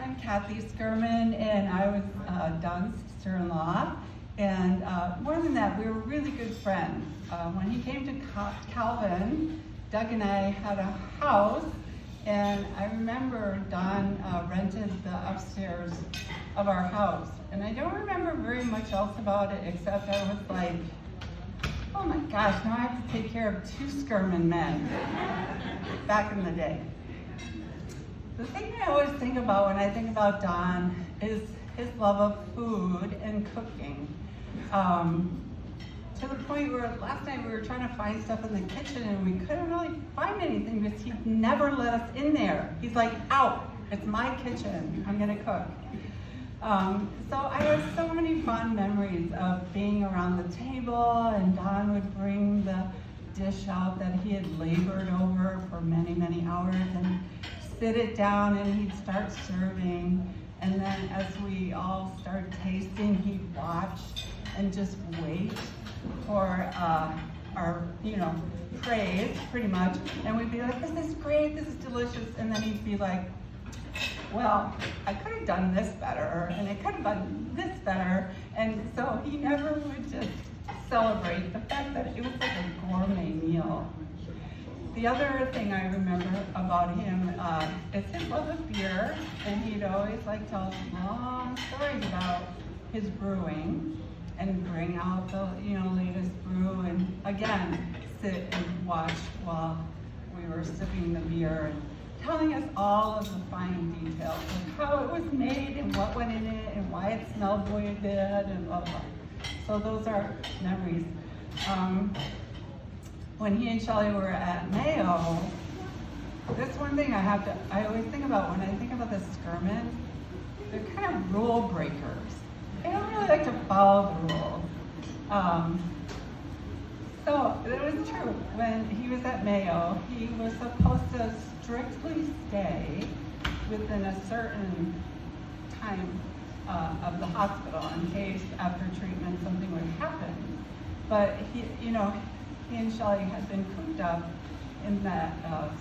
I'm Kathy Skirman, and I was Don's sister-in-law. And more than that, we were really good friends. When he came to Calvin, Doug and I had a house, and I remember Don rented the upstairs of our house. And I don't remember very much else about it, except I was like, oh my gosh, now I have to take care of 2 Skirman men back in the day. The thing I always think about when I think about Don is his love of food and cooking. To the point where last night we were trying to find stuff in the kitchen and we couldn't really find anything because he never let us in there. He's like, out, it's my kitchen, I'm gonna cook. So I have so many fond memories of being around the table, and Don would bring the dish out that he had labored over for many, many hours and sit it down, and he'd start serving. And then as we all started tasting, he'd watch and just wait for our, praise, pretty much. And we'd be like, this is great, this is delicious. And then he'd be like, well, I could have done this better, and I could have done this better. And so he never would just celebrate the fact that it was like a gourmet meal. The other thing I remember about him is his love of beer, and he'd always like tell us long stories about his brewing and bring out the latest brew, and again sit and watch while we were sipping the beer and telling us all of the fine details of how it was made and what went in it and why it smelled the way it did and blah blah. So those are memories. When he and Shelley were at Mayo, that's one thing I always think about when I think about the Skirmans. They're kind of rule breakers. They don't really like to follow the rules. So it was true. When he was at Mayo, he was supposed to strictly stay within a certain time of the hospital in case after treatment something would happen. But he and Shelley had been cooped up in that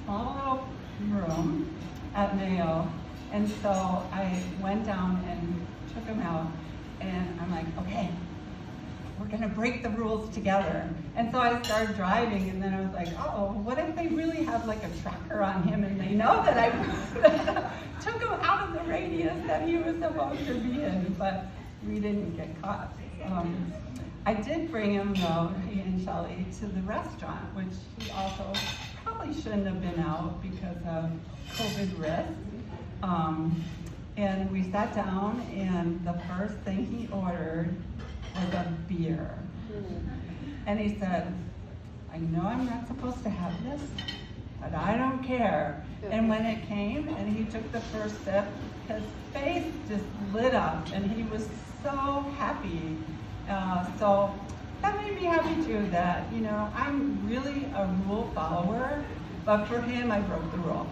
small little room at Mayo, and so I went down and took him out, and I'm like, okay, we're gonna break the rules together. And so I started driving, and then I was like, oh, what if they really have like a tracker on him and they know that I took him out of the radius that he was supposed to be in, but we didn't get caught. I did bring him, though, he and Shelley, to the restaurant, which he also probably shouldn't have been out because of COVID risk. And we sat down, and the first thing he ordered was a beer. And he said, I know I'm not supposed to have this, but I don't care. And when it came and he took the first sip, his face just lit up, and he was so happy. So that made me happy too, that, I'm really a rule follower, but for him, I broke the rule.